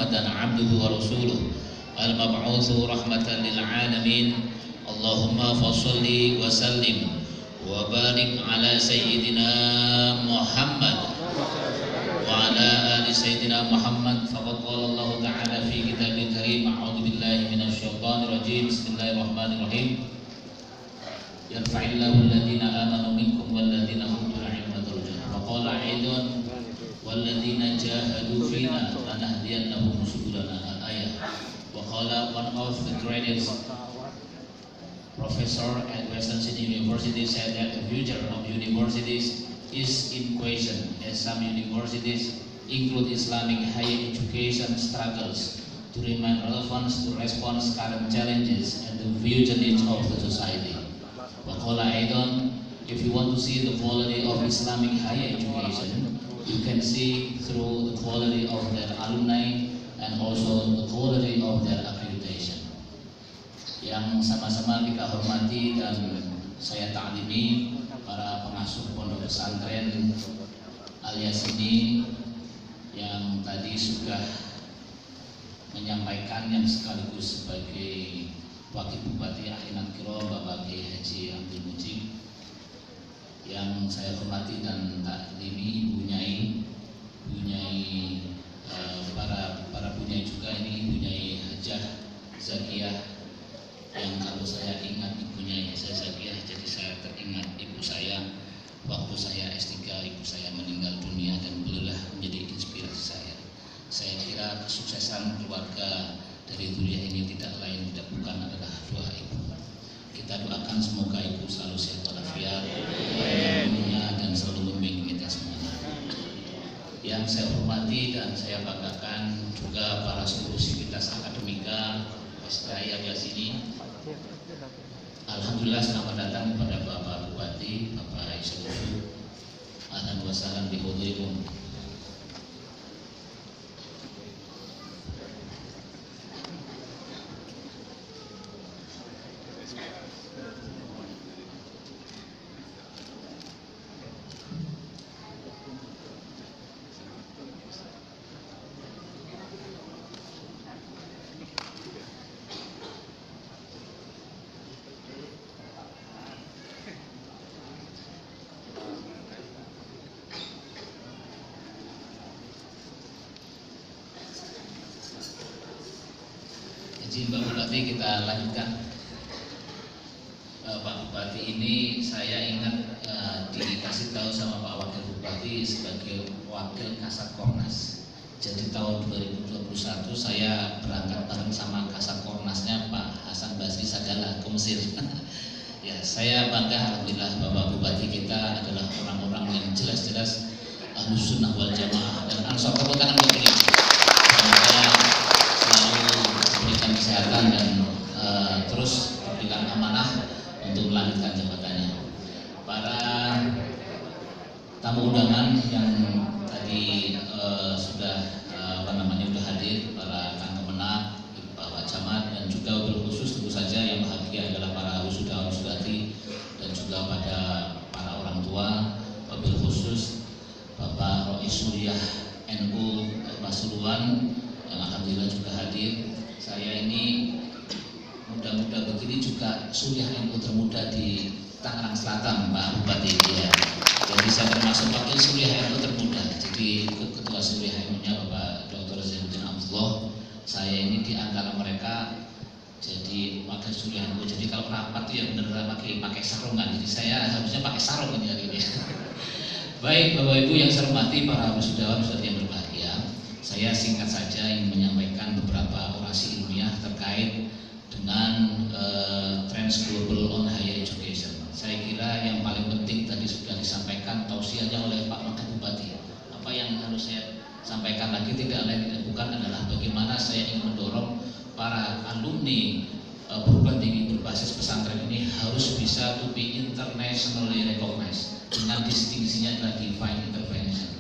محمدا عبده ورسوله المبعوث رحمة للعالمين اللهم فصل وسلم وبارك على سيدنا محمد وعلى آل سيدنا محمد فقد قال الله تعالى في كتابه الكريم أعوذ بالله من الشيطان الرجيم بسم الله الرحمن الرحيم يرفع الله الذين آمنوا منكم والذين أوتوا العلم درجات وقال أيضا والذين جاهدوا فينا لنهدينهم سبلنا الآية وقال one of the greatest professor at Western Sydney University said that the future of universities is in question as some universities include Islamic higher education struggles to remain relevant to respond current challenges and the future needs of the society. Waqala Aidan, if you want to see the quality of Islamic higher education, you can see through the quality of their alumni and also the quality of their accreditation. Yang sama-sama kita hormati dan saya taklimi para pengasuh pondok pesantren Al-Yasini yang tadi sudah menyampaikan yang sekaligus sebagai Wakil Bupati Akhinan Kiro Bapak Kiai Haji Abdul Mujib, yang saya hormati dan taklimi Ibu Nyai para Bu Nyai juga, ini Bu Nyai Hajah Zakiyah, yang kalau saya ingat Ibu Nyai Zakiyah jadi saya teringat ibu saya waktu saya S3, ibu saya meninggal dunia dan beliaulah menjadi inspirasi saya. Saya kira kesuksesan keluarga dari Duriah ini tidak lain tidak bukan adalah doa ibu. Kita doakan semoga ibu selalu sehat walafiat dan selalu membimbing kita semuanya. Yang saya hormati dan saya banggakan juga para seluruh sivitas akademika STI Al-Yasini. Alhamdulillah selamat datang kepada Bapak Bupati, Bapak Isyufu. Ahlan wa sahlan bi hudurikum. Mbak Bupati, kita lanjutkan. Pak Bupati ini saya ingat dikasih tahu sama Pak Wakil Bupati sebagai Wakil Kasat Kornas. Jadi tahun 2021 saya berangkat bareng sama Kasat Kornasnya Pak Hasan Basri Sagala ke Mesir. Ya, saya bangga alhamdulillah Bapak Bupati kita adalah orang-orang yang jelas-jelas Ahlus Sunnah wal Jamaah dan Ansor. Tepuk tangan buat beliau. Kesehatan dan terus diberikan amanah untuk melanjutkan jabatannya. Para tamu undangan yang tadi sudah sudah hadir, para Kang Kemenak, Bapak Camat, dan juga wabil khusus tentu saja yang bahagia adalah para wisuda-wisudati dan juga pada para orang tua, wabil khusus Bapak Rois Suriah NU Pasuruan yang alhamdulillah juga hadir. Saya ini muda-muda begini juga Suriah NU termuda di Tangerang Selatan, Pak Bupati ya. Jadi saya termasuk wakil Suriah NU termuda. Jadi ketua Suriah NU-nya Bapak Dr. Zainuddin Abdullah. Saya ini di antara mereka jadi wakil Suriah NU. Jadi kalau rapat itu ya benar-benar pakai sarungan. Jadi saya harusnya pakai sarung ini hari ini. Baik Bapak Ibu yang saya hormati, para wisudawan yang berbahagia. Saya singkat saja ingin menyampaikan beberapa orasi ilmiah terkait dengan trends global on higher education. Saya kira yang paling penting tadi sudah disampaikan tausiahnya oleh Pak Wakil Bupati. Apa yang harus saya sampaikan lagi tidak lain tidak bukan adalah bagaimana saya ingin mendorong para alumni perguruan tinggi berbasis pesantren ini harus bisa to be internationally recognized dengan distingsinya adalah divine intervention.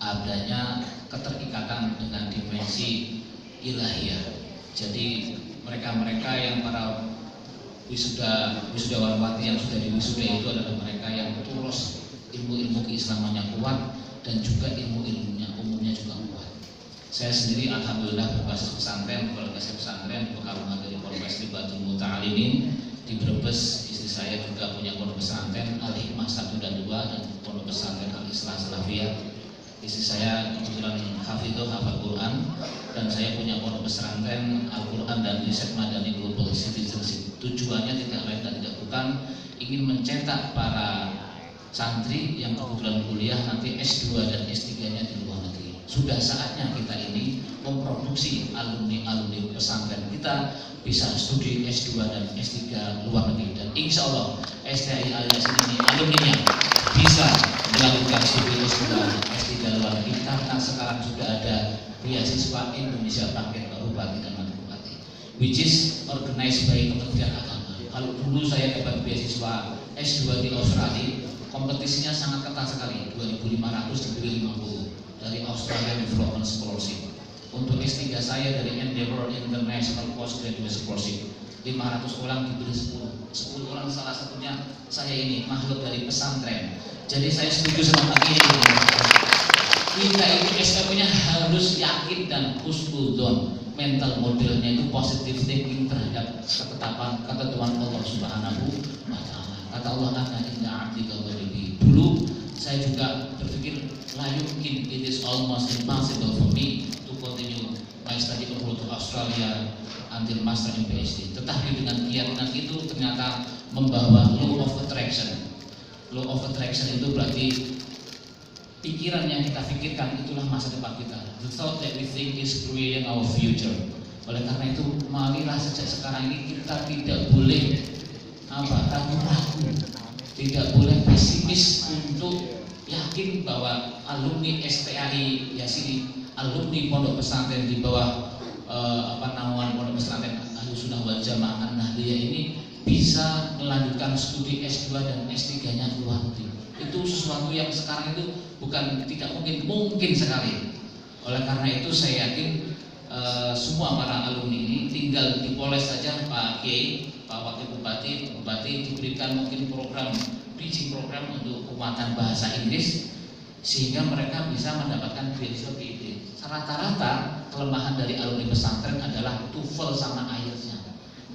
Adanya keterikatan dengan dimensi ilahiyah. Jadi mereka-mereka yang para wisudawanwati yang sudah diwisuda itu adalah mereka yang tulus ilmu-ilmu keislamannya kuat dan juga ilmu-ilmunya umumnya juga kuat. Saya sendiri alhamdulillah berbasis pesantren, berbasis pesantren di Pekalongan dari Ponpes Libatul Muta'alimin di Brebes. Istri saya juga punya pondok pesantren Al Hikmah 1 dan 2 dan pondok pesantren Al Islah Salafiyah. Istri saya kebetulan hafidh hafal Quran dan saya punya pondok pesantren Al Quran dan Riset Madani Global Citizenship. Tujuannya tidak lain dan tidak bukan ingin mencetak para santri yang kebetulan kuliah nanti S2 dan S3-nya di luar negeri. Sudah saatnya kita ini memproduksi alumni-alumni pesantren kita bisa studi S2 dan S3 luar negeri, dan insya Allah STI alias ini alumninya bisa melakukan studi S2 S3 luar negeri karena sekarang sudah ada beasiswa Indonesia Paket Bupati dan Wakil Bupati, which is organized by Kementerian Agama. Kalau dulu saya dapat beasiswa S2 di Australia, kompetisinya sangat ketat sekali, 2.500 dibeli 50 dari Australian Development Scholarship. Untuk S3 saya dari Endeavour International Postgraduate Scholarship, 500 orang dibeli 10 orang, salah satunya saya ini makhluk dari pesantren. Jadi saya setuju sama Pak Kiai. Kita itu SKP-nya harus yakin dan husnudzon. Mental modelnya itu positive thinking terhadap ketetapan ketentuan Allah Subhanahu wa Ta'ala. Kata Allah, inna abdika ghalibi. Dulu saya juga berpikir la yumkin, it is almost impossible for me to continue my study abroad to Australia until master in PhD. Tetapi dengan keyakinan itu ternyata membawa law of attraction. Law of attraction itu berarti pikiran yang kita pikirkan itulah masa depan kita. The thought that we think is creating our future. Oleh karena itu, marilah sejak sekarang ini kita tidak boleh ragu-ragu, tidak boleh pesimis untuk yakin bahwa alumni STAI Yasini, alumni pondok pesantren di bawah naungan pondok pesantren Ahlussunnah wal Jamaah An-Nahdliyah ini bisa melanjutkan studi S2 dan S3-nya di luar negeri. Itu sesuatu yang sekarang itu bukan tidak mungkin sekali. Oleh karena itu saya yakin semua para alumni ini tinggal dipoles saja Pak Kiai, Pak Wakil Bupati diberikan mungkin program bridging program untuk penguatan bahasa Inggris sehingga mereka bisa mendapatkan beasiswa PhD. Rata-rata kelemahan dari alumni pesantren adalah TOEFL sama IELTS-nya.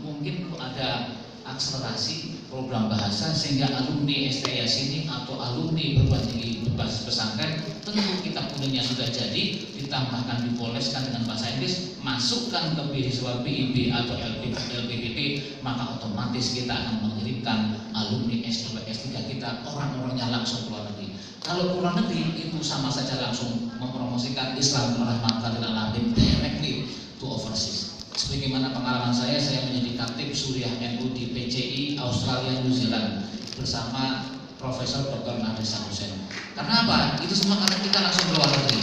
Mungkin ada akselerasi program bahasa sehingga alumni STI sini atau alumni perguruan tinggi berbasis pesantren, tentu kitab kuliahnya sudah jadi, ditambahkan dipoleskan dengan bahasa Inggris, masukkan ke beasiswa PIB atau LPDP, maka otomatis kita akan mengirimkan alumni S2 S3 kita orang-orangnya langsung ke luar negeri. Kalau ke luar negeri itu sama saja langsung mempromosikan Islam rahmatan lil alamin directly to overseas. Sebagaimana pengalaman saya menjadi katib Suriah NU di PCI Australia New Zealand bersama Profesor Dr. Nafisa Hussein. Karena apa? Itu semua karena kita langsung keluar negeri.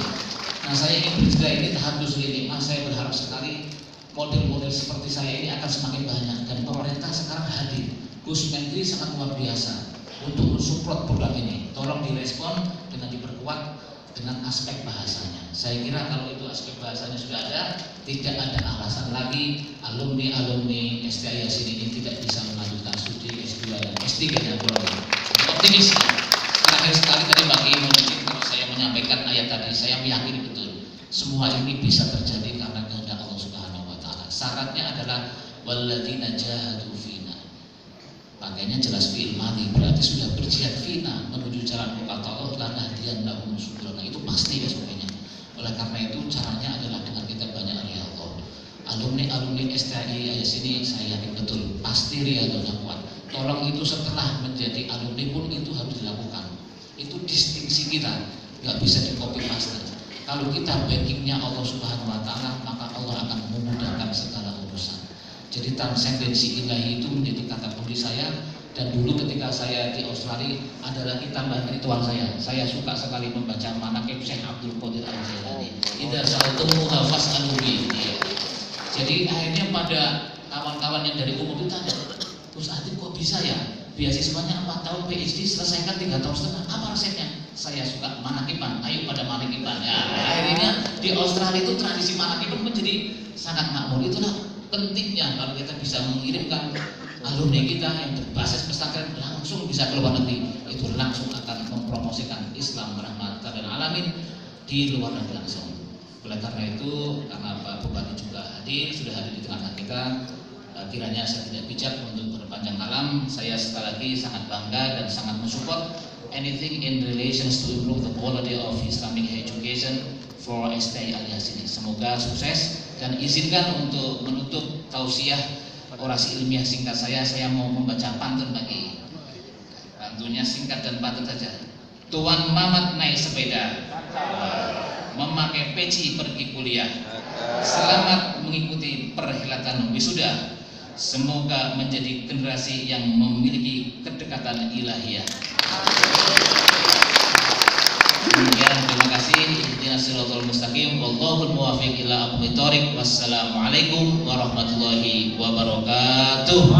Nah, saya ingin bercerita ini tahadus ini, Mas, saya berharap sekali model-model seperti saya ini akan semakin banyak dan pemerintah sekarang hadir. Gus Menteri sangat luar biasa untuk mensupport program ini. Tolong direspon dengan diperkuat dengan aspek bahasanya. Saya kira kalau itu aspek bahasanya sudah ada, tidak ada alasan lagi alumni STI Yasin ini tidak bisa melanjutkan studi S2 dan S3-nya. Optimis. Terakhir sekali tadi bagi mungkin kalau saya menyampaikan ayat tadi, saya meyakini betul semua ini bisa terjadi karena kehendak Allah Subhanahu wa Ta'ala. Syaratnya adalah walladzina jahadu fina. Pakainya jelas fi'il madhi, berarti sudah berjihad fina menuju jalan kata Allah, lanahdiyannahum subulana. Itu pasti ya sebagainya. Oleh karena itu caranya adalah dengan kita banyak riyadhah. Alumni STI Yasin saya yakin betul pasti riyadhahnya kuat. Tolong itu setelah menjadi alumni pun itu harus dilakukan. Itu distingsi kita, nggak bisa di copy paste. Kalau kita backingnya Allah Subhanahu wa Ta'ala, maka Allah akan memudahkan segala urusan. Jadi transendensi ilahi itu menjadi kata kunci saya. Dan dulu ketika saya di Australia ada lagi tambahan ritual saya. Saya suka sekali membaca manaqib Syekh Abdul Qadir Al-Jailani. Idza sa'altumuha fas'alubi. Jadi akhirnya pada kawan-kawan yang dari umum itu tanya, Gus Adib kok bisa ya? Beasiswanya 4 tahun PhD selesaikan 3 tahun setengah. Apa resepnya? Saya suka manaqiban. Ayo pada manaqiban. Ya, akhirnya di Australia itu tradisi manaqiban menjadi sangat makmur. Itulah pentingnya kalau kita bisa mengirimkan alumni kita yang berbasis pesantren langsung bisa ke luar negeri, itu langsung akan mempromosikan Islam rahmatan lil alamin di luar negeri langsung. Oleh karena itu, karena Pak Bupati juga hadir, sudah hadir di tengah kita, kiranya saya tidak bijak untuk berpanjang kalam. Saya sekali lagi sangat bangga dan sangat mensupport anything in relations to improve the quality of Islamic education for STI Al-Yasin. Semoga sukses, dan izinkan untuk menutup tausiah orasi ilmiah singkat saya mau membaca pantun bagi pantunnya singkat dan padat saja. Tuan Mamat naik sepeda, memakai peci pergi kuliah, selamat mengikuti perhelatan wisuda, semoga menjadi generasi yang memiliki kedekatan ilahiyah. Demikian, terima kasih. Ihdinas siratal mustaqim, wallahul muwaffiq ila aqwamit thoriq. Wassalamualaikum warahmatullahi wabarakatuh.